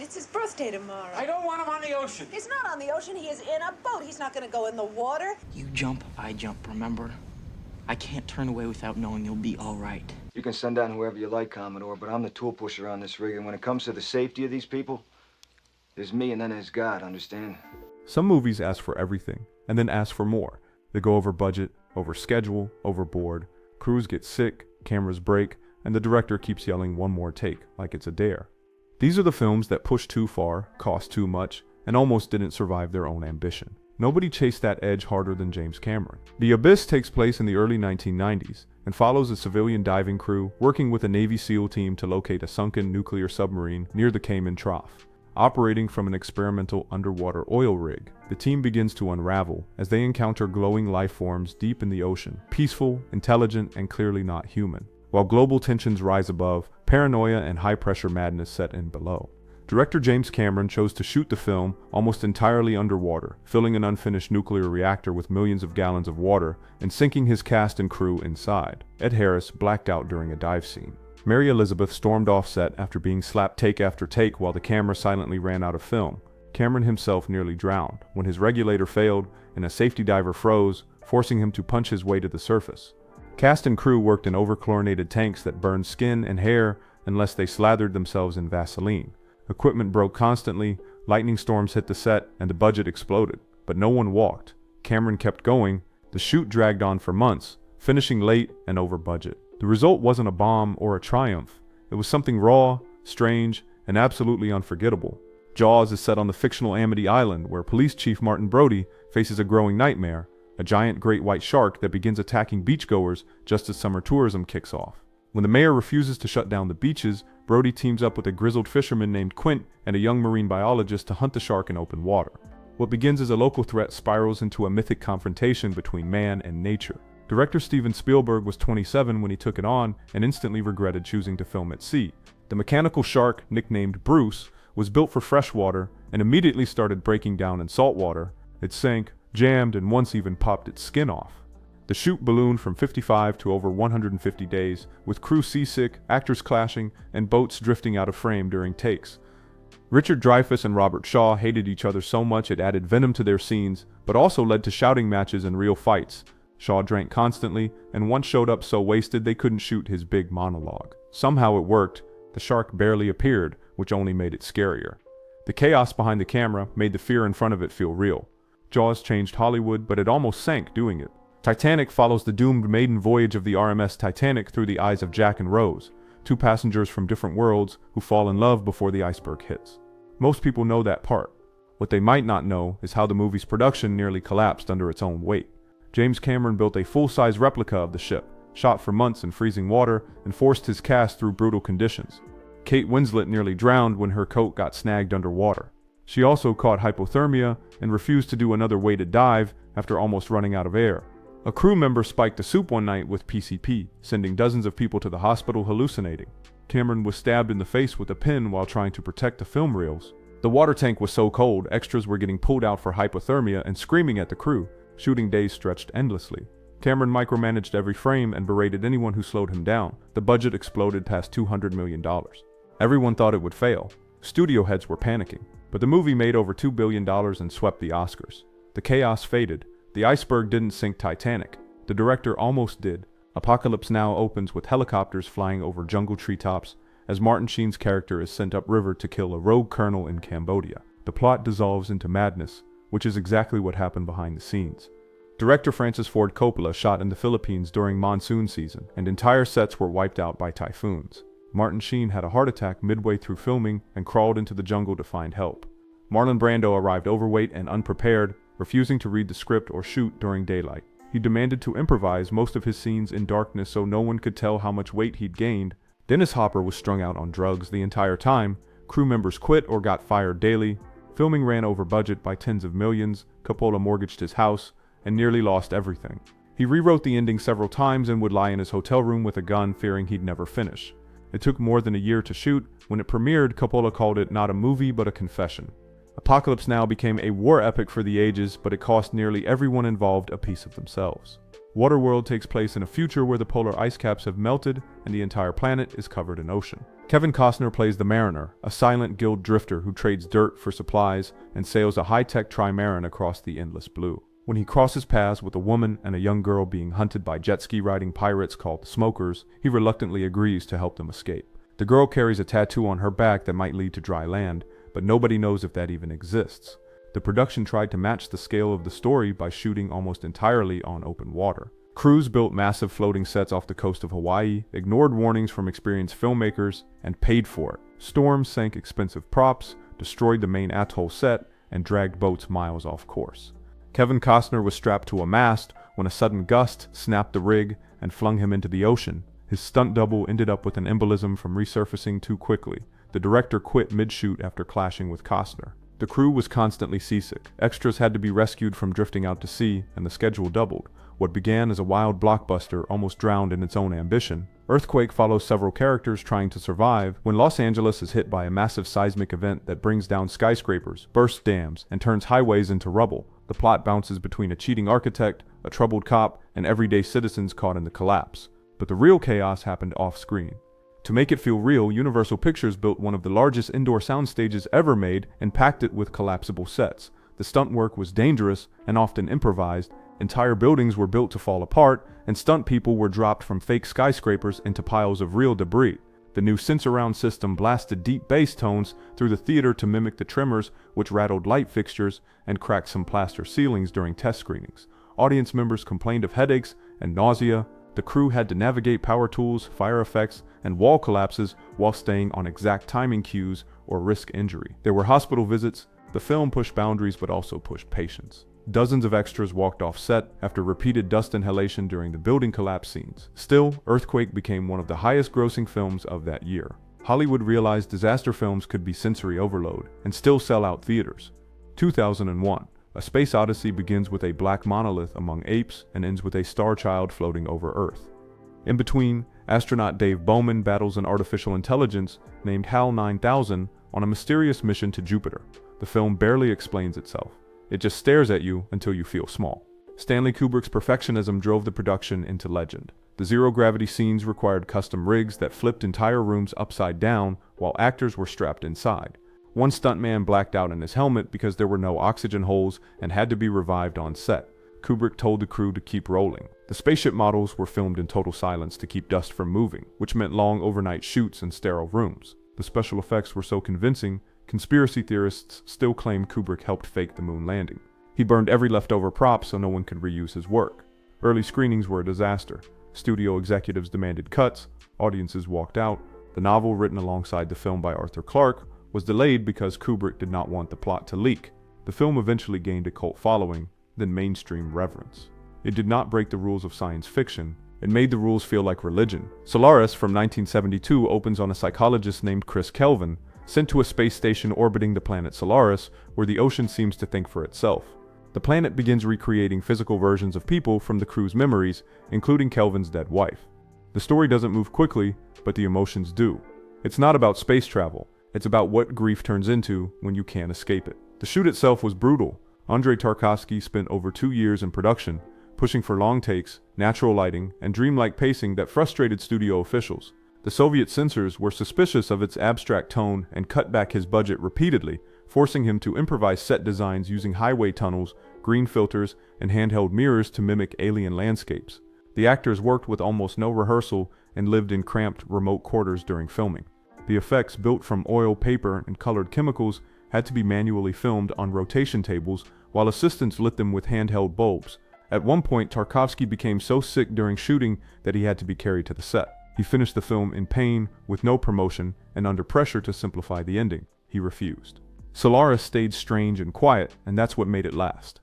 It's his birthday tomorrow. I don't want him on the ocean. He's not on the ocean. He is in a boat. He's not going to go in the water. You jump, I jump, remember? I can't turn away without knowing you'll be all right. You can send down whoever you like, Commodore, but I'm the tool pusher on this rig, and when it comes to the safety of these people, there's me and then there's God, understand? Some movies ask for everything, and then ask for more. They go over budget, over schedule, overboard. Crews get sick, cameras break, and the director keeps yelling one more take, like it's a dare. These are the films that push too far, cost too much, and almost didn't survive their own ambition. Nobody chased that edge harder than James Cameron. The Abyss takes place in the early 1990s and follows a civilian diving crew working with a Navy SEAL team to locate a sunken nuclear submarine near the Cayman Trough. Operating from an experimental underwater oil rig, the team begins to unravel as they encounter glowing life forms deep in the ocean, peaceful, intelligent, and clearly not human. While global tensions rise above, paranoia and high-pressure madness set in below. Director James Cameron chose to shoot the film almost entirely underwater, filling an unfinished nuclear reactor with millions of gallons of water and sinking his cast and crew inside. Ed Harris blacked out during a dive scene. Mary Elizabeth stormed off set after being slapped take after take while the camera silently ran out of film. Cameron himself nearly drowned when his regulator failed and a safety diver froze, forcing him to punch his way to the surface. Cast and crew worked in over-chlorinated tanks that burned skin and hair unless they slathered themselves in Vaseline. Equipment broke constantly, lightning storms hit the set, and the budget exploded. But no one walked. Cameron kept going. The shoot dragged on for months, finishing late and over budget. The result wasn't a bomb or a triumph. It was something raw, strange, and absolutely unforgettable. Jaws is set on the fictional Amity Island, where Police Chief Martin Brody faces a growing nightmare, a giant great white shark that begins attacking beachgoers just as summer tourism kicks off. When the mayor refuses to shut down the beaches, Brody teams up with a grizzled fisherman named Quint and a young marine biologist to hunt the shark in open water. What begins as a local threat spirals into a mythic confrontation between man and nature. Director Steven Spielberg was 27 when he took it on and instantly regretted choosing to film at sea. The mechanical shark, nicknamed Bruce, was built for freshwater and immediately started breaking down in saltwater. It sank, jammed, and once even popped its skin off. The shoot ballooned from 55 to over 150 days, with crew seasick, actors clashing, and boats drifting out of frame during takes. Richard Dreyfuss and Robert Shaw hated each other so much it added venom to their scenes, but also led to shouting matches and real fights. Shaw drank constantly, and once showed up so wasted they couldn't shoot his big monologue. Somehow it worked. The shark barely appeared, which only made it scarier. The chaos behind the camera made the fear in front of it feel real. Jaws changed Hollywood, but it almost sank doing it. Titanic follows the doomed maiden voyage of the RMS Titanic through the eyes of Jack and Rose, two passengers from different worlds who fall in love before the iceberg hits. Most people know that part. What they might not know is how the movie's production nearly collapsed under its own weight. James Cameron built a full-size replica of the ship, shot for months in freezing water, and forced his cast through brutal conditions. Kate Winslet nearly drowned when her coat got snagged underwater. She also caught hypothermia and refused to do another weighted dive after almost running out of air. A crew member spiked a soup one night with PCP, sending dozens of people to the hospital hallucinating. Cameron was stabbed in the face with a pin while trying to protect the film reels. The water tank was so cold, extras were getting pulled out for hypothermia and screaming at the crew. Shooting days stretched endlessly. Cameron micromanaged every frame and berated anyone who slowed him down. The budget exploded past $200 million. Everyone thought it would fail. Studio heads were panicking. But the movie made over $2 billion and swept the Oscars. The chaos faded. The iceberg didn't sink Titanic. The director almost did. Apocalypse Now opens with helicopters flying over jungle treetops as Martin Sheen's character is sent upriver to kill a rogue colonel in Cambodia. The plot dissolves into madness, which is exactly what happened behind the scenes. Director Francis Ford Coppola shot in the Philippines during monsoon season, and entire sets were wiped out by typhoons. Martin Sheen had a heart attack midway through filming and crawled into the jungle to find help. Marlon Brando arrived overweight and unprepared, refusing to read the script or shoot during daylight. He demanded to improvise most of his scenes in darkness so no one could tell how much weight he'd gained. Dennis Hopper was strung out on drugs the entire time. Crew members quit or got fired daily. Filming ran over budget by tens of millions. Coppola mortgaged his house and nearly lost everything. He rewrote the ending several times and would lie in his hotel room with a gun, fearing he'd never finish. It took more than a year to shoot. When it premiered, Coppola called it not a movie but a confession. Apocalypse Now became a war epic for the ages, but it cost nearly everyone involved a piece of themselves. Waterworld takes place in a future where the polar ice caps have melted and the entire planet is covered in ocean. Kevin Costner plays the Mariner, a silent guild drifter who trades dirt for supplies and sails a high-tech trimaran across the endless blue. When he crosses paths with a woman and a young girl being hunted by jet ski riding pirates called Smokers, he reluctantly agrees to help them escape. The girl carries a tattoo on her back that might lead to dry land, but nobody knows if that even exists. The production tried to match the scale of the story by shooting almost entirely on open water. Crews built massive floating sets off the coast of Hawaii, ignored warnings from experienced filmmakers, and paid for it. Storms sank expensive props, destroyed the main atoll set, and dragged boats miles off course. Kevin Costner was strapped to a mast when a sudden gust snapped the rig and flung him into the ocean. His stunt double ended up with an embolism from resurfacing too quickly. The director quit mid-shoot after clashing with Costner. The crew was constantly seasick. Extras had to be rescued from drifting out to sea, and the schedule doubled. What began as a wild blockbuster almost drowned in its own ambition. Earthquake follows several characters trying to survive when Los Angeles is hit by a massive seismic event that brings down skyscrapers, bursts dams, and turns highways into rubble. The plot bounces between a cheating architect, a troubled cop, and everyday citizens caught in the collapse. But the real chaos happened off-screen. To make it feel real, Universal Pictures built one of the largest indoor sound stages ever made and packed it with collapsible sets. The stunt work was dangerous and often improvised. Entire buildings were built to fall apart, and stunt people were dropped from fake skyscrapers into piles of real debris. The new Sense-Around system blasted deep bass tones through the theater to mimic the tremors, which rattled light fixtures and cracked some plaster ceilings during test screenings. Audience members complained of headaches and nausea. The crew had to navigate power tools, fire effects, and wall collapses while staying on exact timing cues or risk injury. There were hospital visits. The film pushed boundaries but also pushed patience. Dozens of extras walked off set after repeated dust inhalation during the building collapse scenes. Still, Earthquake became one of the highest-grossing films of that year. Hollywood realized disaster films could be sensory overload and still sell out theaters. 2001. A Space Odyssey begins with a black monolith among apes and ends with a star child floating over Earth. In between, astronaut Dave Bowman battles an artificial intelligence named HAL 9000 on a mysterious mission to Jupiter. The film barely explains itself. It just stares at you until you feel small. Stanley Kubrick's perfectionism drove the production into legend. The zero-gravity scenes required custom rigs that flipped entire rooms upside down while actors were strapped inside. One stuntman blacked out in his helmet because there were no oxygen holes and had to be revived on set. Kubrick told the crew to keep rolling. The spaceship models were filmed in total silence to keep dust from moving, which meant long overnight shoots in sterile rooms. The special effects were so convincing, conspiracy theorists still claim Kubrick helped fake the moon landing. He burned every leftover prop so no one could reuse his work. Early screenings were a disaster. Studio executives demanded cuts, audiences walked out. The novel, written alongside the film by Arthur Clarke, was delayed because Kubrick did not want the plot to leak. The film eventually gained a cult following, then mainstream reverence. It did not break the rules of science fiction. It made the rules feel like religion. Solaris from 1972 opens on a psychologist named Chris Kelvin, sent to a space station orbiting the planet Solaris, where the ocean seems to think for itself. The planet begins recreating physical versions of people from the crew's memories, including Kelvin's dead wife. The story doesn't move quickly, but the emotions do. It's not about space travel. It's about what grief turns into when you can't escape it. The shoot itself was brutal. Andrei Tarkovsky spent over 2 years in production, pushing for long takes, natural lighting, and dreamlike pacing that frustrated studio officials. The Soviet censors were suspicious of its abstract tone and cut back his budget repeatedly, forcing him to improvise set designs using highway tunnels, green filters, and handheld mirrors to mimic alien landscapes. The actors worked with almost no rehearsal and lived in cramped, remote quarters during filming. The effects, built from oil, paper, and colored chemicals, had to be manually filmed on rotation tables, while assistants lit them with handheld bulbs. At one point, Tarkovsky became so sick during shooting that he had to be carried to the set. He finished the film in pain, with no promotion, and under pressure to simplify the ending. He refused. Solaris stayed strange and quiet, and that's what made it last.